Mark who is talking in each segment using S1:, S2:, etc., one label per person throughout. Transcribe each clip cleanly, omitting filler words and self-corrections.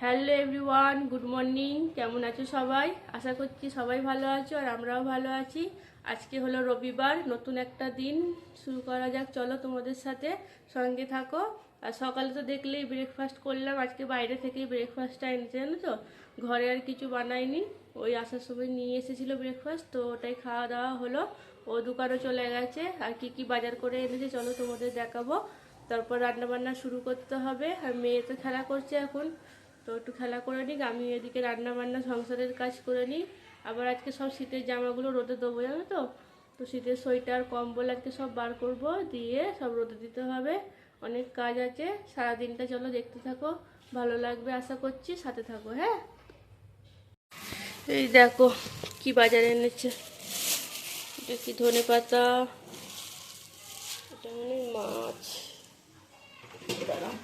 S1: Hello everyone, good morning. কেমন আছো সবাই? আশা করছি সবাই ভালো আছো আর আমরাও ভালো আছি। আজকে হলো রবিবার, নতুন একটা দিন শুরু করা যাক। চলো তোমাদের সাথে সঙ্গে থাকো। আর সকালে তো দেখলেই ব্রেকফাস্ট করলাম। আজকে বাইরে থেকেই ব্রেকফাস্টটা এনেছে, জানো তো, ঘরে আর কিছু বানাইনি। ওই আসার সময় নিয়ে এসেছিলো ব্রেকফাস্ট, তো ওটাই খাওয়া দাওয়া হলো। ও দোকানও চলে গেছে। আর কি কি বাজার করে এনেছে চলো তোমাদের দেখাবো। তারপর রান্নাবান্না শুরু করতে হবে। আর মেয়ে তো খেলা করছে এখন, তো একটু খেলা করে নিক, আমি এদিকে রান্না বান্না সংসারের কাজ করে নিই। আবার আজকে সব শীতের জামাগুলো রোদে দেবো, জানো তো। তো শীতের সোয়েটার কম্বল আজকে সব বার করব, দিয়ে সব রোদে দিতে হবে। অনেক কাজ আছে সারাদিনটা। চলো দেখতে থাকো, ভালো লাগবে আশা করছি, সাথে থাকো। হ্যাঁ, এই দেখো কি বাজারে এনেছে। এটা কি ধনে পাতা, এটা মানে মাছ। দাঁড়াও,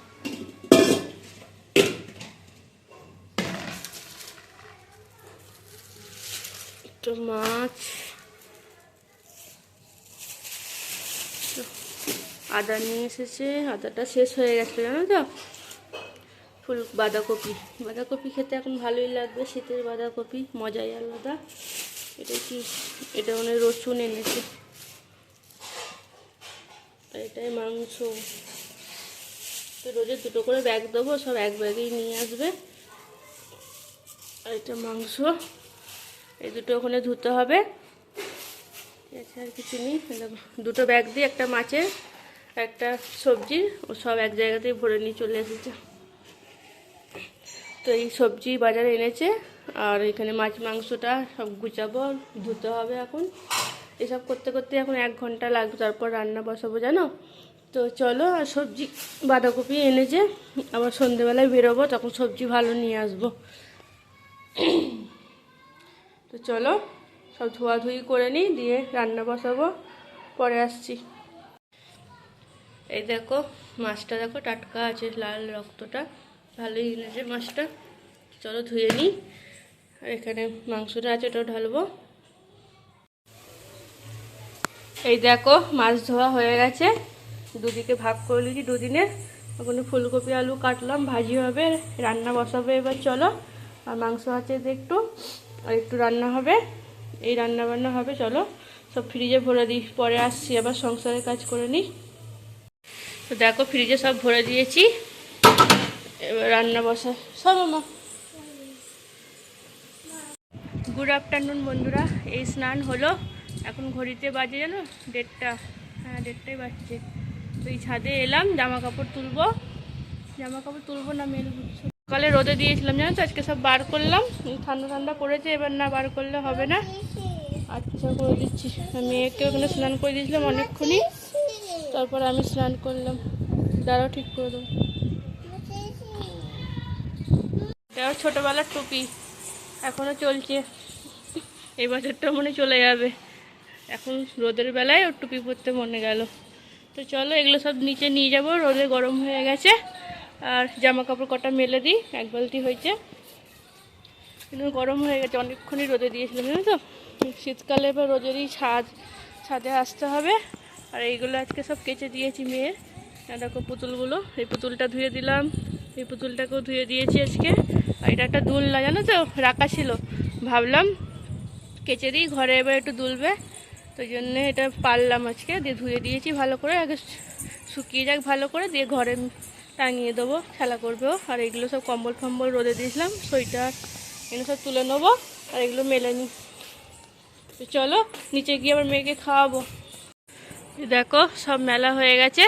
S1: মাছ, আদা নিয়ে এসেছে। আদাটা শেষ হয়ে গেছে, জানো তো। ফুল বাঁধাকপি, বাঁধাকপি খেতে এখন ভালোই লাগবে, শীতের বাঁধাকপি মজাই আলাদা। এটা কি, এটা মানে রসুন এনেছে। আর এটাই মাংস। তো রোজে দুটো করে ব্যাগ দেবো, সব এক ব্যাগেই নিয়ে আসবে। আর এটা মাংস, এই দুটো ওখানে ধুতে হবে। আর কিছু নেই। দুটো ব্যাগ দিয়ে একটা মাছের একটা সবজির, ও সব এক জায়গাতেই ভরে নিয়ে চলে এসেছে। তো এই সবজি বাজারে এনেছে, আর এখানে মাছ মাংসটা সব গুছাবো, ধুতে হবে এখন। এসব করতে করতে এখন 1 ঘন্টা লাগবে, তারপর রান্না বসাবো, জানো তো। চলো, আর সবজি বাঁধাকপি এনেছে, আবার সন্ধেবেলায় বেরোবো, তখন সবজি ভালো নিয়ে আসবো। তো চলো সব ধোয়াধুয়ি করে নিই, দিয়ে রান্না বসাবো, পরে আসছি। এই দেখো মাছটা, দেখো টাটকা আছে, লাল রক্তটা ভালোই এনেছে মাছটা। চলো ধুয়ে নিই। আর এখানে মাংসটা আছে, ওটাও ঢালবো। এই দেখো মাছ ধোয়া হয়ে গেছে, দুদিকে ভাগ করে নিয়েছি দুদিনের। ওখানে ফুলকপি আলু কাটলাম, ভাজি হবে, রান্না বসাবে এবার। চলো, আর মাংস আছে একটু, আর একটু রান্না হবে, এই রান্না বান্না হবে। চলো সব ফ্রিজে ভরে দিই, পরে আসছি, আবার সংসারের কাজ করে নিই। তো দেখো ফ্রিজে সব ভরে দিয়েছি, এবার রান্না বসা সব। আমার গুড আফটারনুন বন্ধুরা, এই স্নান হলো। এখন ঘড়িতে বাজে জানো 1:30, হ্যাঁ 1:30 বাজছে। তো এই ছাদে এলাম, জামা কাপড় তুলবো না মেল। সকালে রোদে দিয়েছিলাম, জানো তো, আজকে সব বার করলাম। ঠান্ডা ঠান্ডা পড়েছে, এবার না বার করলে হবে না, আজকে সব করে দিচ্ছি। মেয়েকে ওখানে স্নান করে দিয়েছিলাম অনেকক্ষণই, তারপর আমি স্নান করলাম। দাঁড়াও ঠিক করে দেবো। এটাও ছোটোবেলার টুপি, এখনও চলছে। এই বছরটা মনে চলে যাবে, এখন রোদের বেলায় ওর টুপি পরতে মনে গেল। তো চলো এগুলো সব নিচে নিয়ে যাব, রোদে গরম হয়ে গেছে। আর জামা কাপড় কটা মেলে দিই, 1 বালতি হয়েছে, কিন্তু গরম হয়ে গেছে, অনেকক্ষণই রোদে দিয়েছিলাম, জানো তো। শীতকালে এবার রোদেরই ছাদে আসতে হবে। আর এইগুলো আজকে সব কেচে দিয়েছি মেয়ের। দেখো পুতুলগুলো, এই পুতুলটা ধুয়ে দিলাম, এই পুতুলটাকেও ধুয়ে দিয়েছি আজকে। আর এটা একটা দুলনা, জানো তো, রাখা ছিল, ভাবলাম কেচে দিই, ঘরে এবার একটু দুলবে, তো জন্যে এটা পারলাম আজকে, দিয়ে ধুয়ে দিয়েছি ভালো করে। আগে শুকিয়ে যাক ভালো করে, দিয়ে ঘরে টাঙিয়ে দেবো, খেলা করবেও। আর এগুলো সব কম্বল ফম্বল রোদে দিয়েছিলাম, সোয়েটার এগুলো সব তুলে নেবো, আর এগুলো মেলে নিই। তো চলো নিচে গিয়ে আবার মেয়েকে খাওয়াবো। দেখো সব মেলা হয়ে গেছে,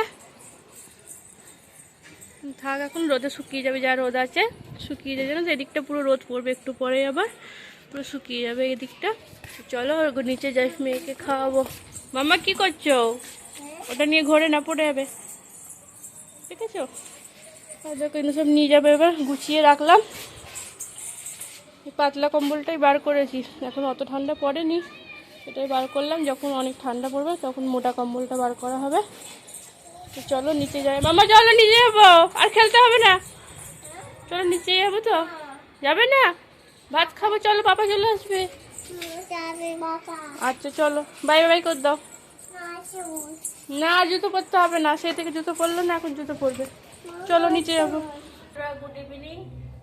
S1: থাক এখন, রোদে শুকিয়ে যাবে, যা রোদ আছে শুকিয়ে যাবে। না এদিকটা পুরো রোদ পড়বে, একটু পরে আবার পুরো শুকিয়ে যাবে এদিকটা। চলো নিচে যাই, মেয়েকে খাওয়াবো। মামা কি করছো? ওটা নিয়ে ঘরে না পড়ে যাবে, ঠিক আছে। আর দেখো এগুলো সব নিয়ে যাবে, এবার গুছিয়ে রাখলাম। পাতলা কম্বলটাই বার করেছি, এখন অত ঠান্ডা পড়েনি, এটাই বার করলাম। যখন অনেক ঠান্ডা পড়বে তখন মোটা কম্বলটা বার করা হবে। তো চলো নিচে যাই। মামা চলো নিচে যাবো, আর খেলতে হবে না, চলো নিচে যাবো। তো যাবে না, ভাত খাবো, চলো পাপা চলে আসবে। আচ্ছা চলো, বাই বাই করে দাও। না জুতো পরতে হবে না, সেই থেকে জুতো পরলো না, এখন জুতো পরবে। চলো নিচে যাবো। Good evening.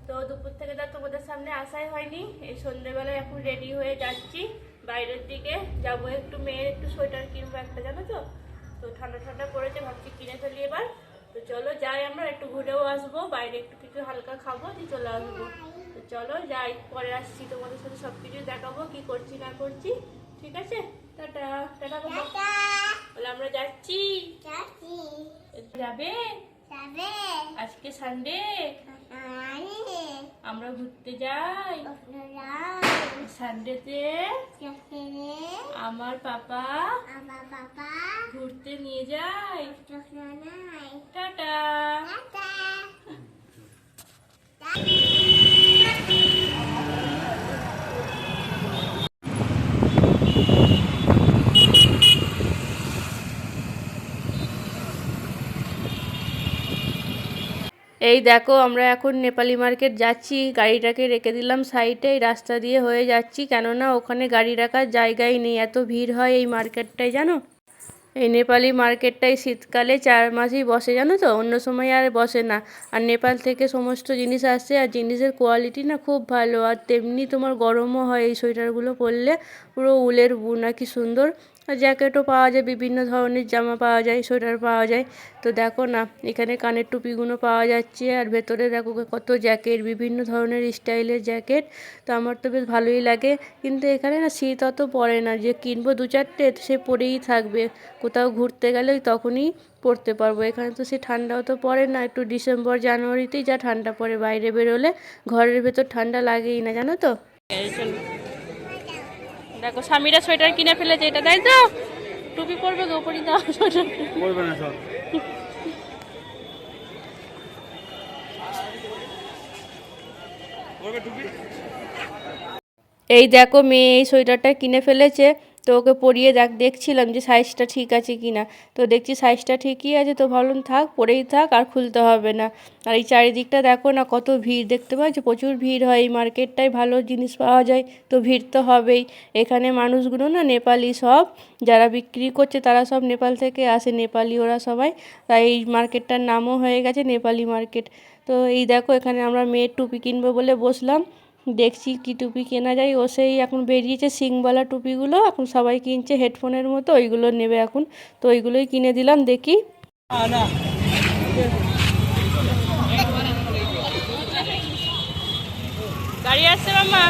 S1: তো দুপুর থেকে তো তোমাদের সামনে আসাই হয়নি, এই সন্ধ্যেবেলায় এখন রেডি হয়ে যাচ্ছি বাইরের দিকে যাব। একটু মেয়ের একটু সোয়েটার কিনবো একটা, জানো তো, তো ঠান্ডা ঠান্ডা পড়েছে, ভাবছি কিনে ফেলি এবার। তো চলো যাই, আমরা একটু ঘুরেও আসবো, বাইরে একটু কিছু হালকা খাবো, দিয়ে চলে আসবো। তো চলো যাই, পরে আসছি, তোমাদের সাথে সব কিছু দেখাবো কি করছি না করছি। ঠিক আছে, টাটা টাটা বলে আমরা যাচ্ছি। যাবে আজকে সানডে, আমরা ঘুরতে যাই সানডেতে। আমার পাপা ঘুরতে নিয়ে যায়। টাটা। এই দেখো আমরা এখন নেপালি মার্কেট যাচ্ছি, গাড়িটাকে রেখে দিলাম সাইডে, এই রাস্তা দিয়ে হয়ে যাচ্ছি, কেননা ওখানে গাড়ি রাখার জায়গাই নেই, এত ভিড় হয় এই মার্কেটটায় জানো। এই নেপালি মার্কেটটাই শীতকালে 4 মাসই বসে জানো তো, অন্য সময় আর বসে না। আর নেপাল থেকে সমস্ত জিনিস আসে, আর জিনিসের কোয়ালিটি না খুব ভালো, আর তেমনি তোমার গরমও হয় এই সোয়েটারগুলো পরলে, পুরো উলের বুনা, কি সুন্দর। আর জ্যাকেটও পাওয়া যায়, বিভিন্ন ধরনের জামা পাওয়া যায়, সোয়েটার পাওয়া যায়। তো দেখো না, এখানে কানের টুপিগুলো পাওয়া যাচ্ছে, আর ভেতরে দেখো কত জ্যাকেট, বিভিন্ন ধরনের স্টাইলের জ্যাকেট। তো আমার তো বেশ ভালোই লাগে, কিন্তু এখানে না শীত অত পড়ে না, যে কিনবো 2-4টে সে পরেই থাকবে, কোথাও ঘুরতে গেলে তখনই পরতে পারবো। এখানে তো সে ঠান্ডাও তো পড়ে না, একটু ডিসেম্বর জানুয়ারিতেই যা ঠান্ডা পড়ে, বাইরে বেরোলে ঘরের ভেতর ঠান্ডা লাগেই না জানো তো। দেখো স্বামীরা সোয়েটার কিনে ফেলেছে, এটা তাই তো, টুপি পরবে গো, পরি দাও সোয়েটার পরবে না সব। এই দেখো মেয়ে এই সোয়েটারটা কিনে ফেলেছে, তো ওকে পরিয়ে দেখছিলাম যে সাইজটা ঠিক আছে কি না। তো দেখছি সাইজটা ঠিকই আছে, তো ভাবলাম থাক, পরেই থাক, আর খুলতে হবে না। আর এই চারিদিকটা দেখো না কত ভিড়, দেখতে পাচ্ছ প্রচুর ভিড় হয় এই মার্কেটটায়, ভালো জিনিস পাওয়া যায়, তো ভিড় তো হবেই। এখানে মানুষগুলো না নেপালি সব, যারা বিক্রি করছে তারা সব নেপাল থেকে আসে, নেপালি ওরা সবাই, তাই এই মার্কেটটার নামও হয়ে গেছে নেপালি মার্কেট। তো এই দেখো এখানে আমরা মেয়ের টুপি কিনবো বলে বসলাম, দেখছি কি টুপি কেনা যায়। ও সেই এখন বেরিয়েছে সিংওয়ালা টুপিগুলো, এখন সবাই কিনছে হেডফোনের মতো, ওইগুলো নেবে এখন, তো ওইগুলোই কিনে দিলাম, দেখি। গাড়ি আসছে মামা।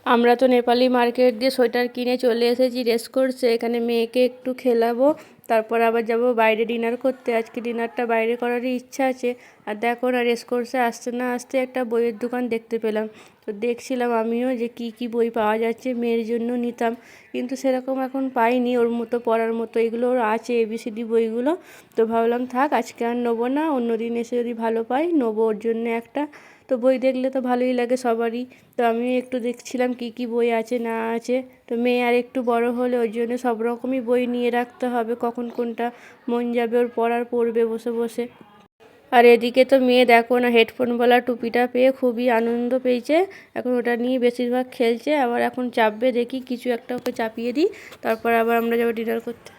S1: আমরা তো নেপালি মার্কেট দিয়ে সোয়েটার কিনে চলে এসেছি রেসকোর্সে, এখানে মেয়েকে একটু খেলাবো, তারপর আবার যাব বাইরে ডিনার করতে। আজকে ডিনারটা বাইরে করারই ইচ্ছা আছে। আর দেখো না রেসকোর্সে আসতে না আসতে একটা বইয়ের দোকান দেখতে পেলাম, তো দেখছিলাম আমিও যে কি কি বই পাওয়া যাচ্ছে, মেয়ের জন্য নিতাম, কিন্তু সেরকম এখন পাইনি ওর মতো পড়ার মতো। এগুলো ওর আছে ABCD বইগুলো, তো ভাবলাম থাক আজকে আর নেবো না, অন্য দিন এসে যদি ভালো পাই নেবো ওর জন্য একটা। তো বই দেখলে তো ভালোই লাগে সবারই, তো আমি একটু দেখছিলাম কি কি বই আছে না আছে। তো মেয়ে আর একটু বড় হলে ওর জন্য সব রকমই বই নিয়ে রাখতে হবে, কখন কোনটা মন যাবে ওর পড়ার পড়বে বসে বসে। আর এদিকে তো মেয়ে দেখো না হেডফোনওয়ালা টুপিটা পেয়ে খুবই আনন্দ পেয়েছে, এখন ওটা নিয়ে বেশিরভাগ খেলছে। আবার এখন চাপবে, দেখি কিছু একটা ওকে চাপিয়ে দিই, তারপর আবার আমরা যাবো ডিনার করতে।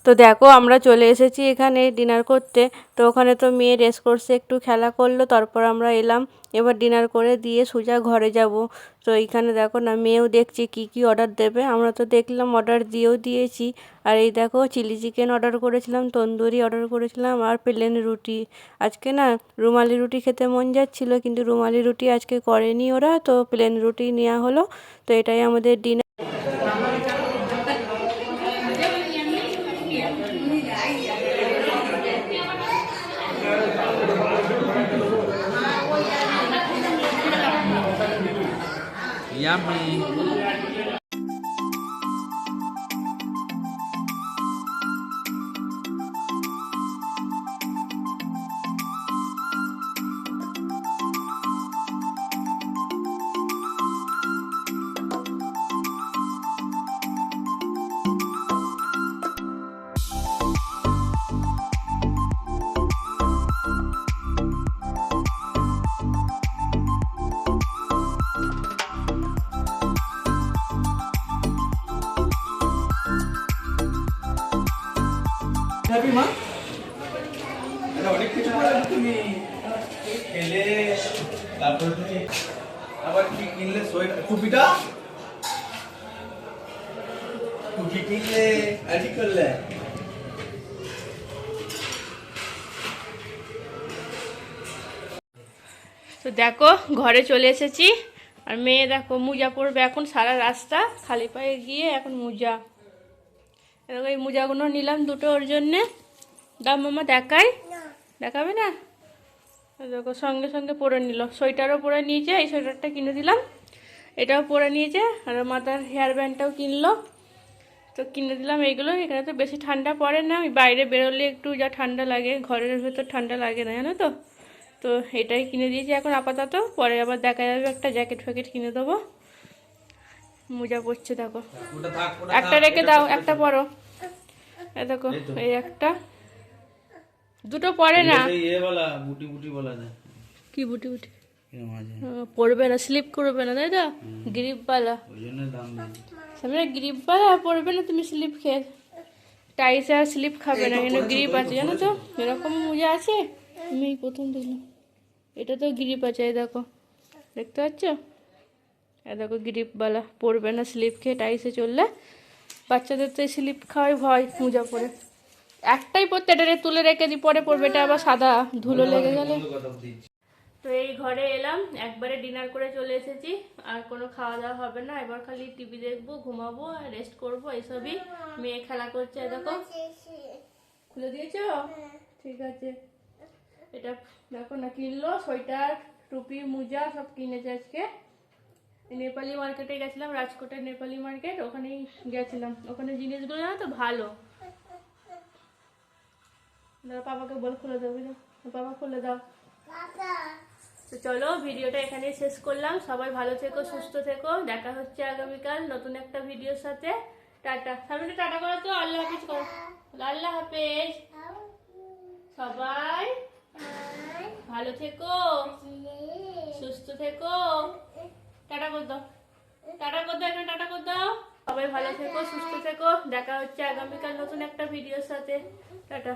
S1: তো দেখো আমরা চলে এসেছি এখানে ডিনার করতে। তো ওখানে তো মেয়ে রেস্ট করছে, একটু খেলা করলো, তারপর আমরা এলাম। এবার ডিনার করে দিয়ে সোজা ঘরে যাব। তো এইখানে দেখো না, মেয়েও দেখছি কি কি অর্ডার দেবে। আমরা তো দেখলাম, অর্ডার দিয়েও দিয়েছি। আর এই দেখো চিলি চিকেন অর্ডার করেছিলাম, তন্দুরি অর্ডার করেছিলাম, আর প্লেন রুটি। আজকে না রুমালি রুটি খেতে মন যাচ্ছিল, কিন্তু রুমালি রুটি আজকে করেনি ওরা, তো প্লেন রুটি নেওয়া হলো। তো এটাই আমাদের ডিনার।
S2: Yummy.
S3: যাবি মা? এটা অনেক কিছু করে তুমি খেলে, তারপর তুমি আবার কি কিনলে? সোয়েটার, টুপিটা, টুপি কিনলে, আর কি করলে?
S1: তো দেখো ঘরে চলে এসেছি। আর মেয়ে দেখো মোজা পরবে এখন, সারা রাস্তা খালি পায়ে গিয়ে এখন মোজা। এরকম এই মোজাগুলো নিলাম দুটো ওর জন্যে। দাম মামা দেখাই, দেখাবে না? দেখো সঙ্গে সঙ্গে পরে নিল। সোয়েটারও পরে নিয়েছে, এই সোয়েটারটা কিনে দিলাম, এটাও পরে নিয়েছে। আর মাথার হেয়ার ব্যান্ডটাও কিনলো। তো কিনে দিলাম এইগুলো। এখানে তো বেশি ঠান্ডা পড়ে না, ওই বাইরে বেরোলে একটু যা ঠান্ডা লাগে, ঘরের ভেতর ঠান্ডা লাগে না, জানো তো। তো এটাই কিনে দিয়েছি এখন আপাতত, পরে আবার দেখা যাবে একটা জ্যাকেট ফ্যাকেট কিনে দেবো। মোজা পরছে দেখো, একটা রেখে দাও, একটা পরো। এ দেখো এই একটা, দুটো পরে না।
S2: ये वाला बूटी बूटी वाला है
S1: কি বুটি বুটি
S2: ये माजे
S1: পরবে না, স্লিপ করবে না, তাই তো? গ্রিপওয়ালা,
S2: ওই জন্য দাম বেশি
S1: সামনে গ্রিপওয়ালা পরবে না তুমি, স্লিপ খেয়ে। টাইসে আর স্লিপ খাবে না, কিন্তু গ্রিপ আছে, জানো তো? এরকম মোজা আছে, আমি এই প্রথম দেখলাম। এটা তো গ্রিপ আছে, এই দেখো, দেখতে পাচ্ছ? এই দেখো গ্রিপওয়ালা, পরবে না স্লিপ খেয়ে টাইসে চললে। বাচ্চাদের তো স্লিপ খাওয়াই ভয় মোজা পরে। একটাই পরতে, এটা তুলে রেখে দিই, পরে পরবে। এটা আবার সাদা, ধুলো লেগে গেলে। তো এই ঘরে এলাম, একবারে ডিনার করে চলে এসেছি। আর কোনো খাওয়া দাওয়া হবে না, এবার খালি টিভি দেখবো, ঘুমাবো, আর রেস্ট করবো, এইসবই। মেয়ে খেলা করছে, দেখো। খুলে দিয়েছো? ঠিক আছে। এটা দেখো না কিনলো, সোয়েটার, টুপি, মোজা সব কিনেছে আজকে। নেপালি মার্কেটে গেছিলাম, রাজকোটের নেপালি মার্কেট, ওখানেই গেছিলাম। ওখানে জিনিসগুলো জানো তো ভালো। পাপাকে বল খুলে দেবে, পাপা খুলে দাও। তো চলো ভিডিওটা এখানেই শেষ করলাম। সবাই ভালো থেকো, সুস্থ থেকো। দেখা হচ্ছে আগামীকাল নতুন একটা ভিডিওর সাথে। টাটা, সামনে টাটা করো তো, আল্লাহ হাফেজ করো। আল্লাহ হাফেজ। সবাই ভালো থেকো, সুস্থ থেকো। টাটা কর দাও, টাটা কর দাও, এখানে টাটা কর দাও। সবাই ভালো থেকো, সুস্থ থেকো। দেখা হচ্ছে আগামীকাল নতুন একটা ভিডিওর সাথে। টাটা।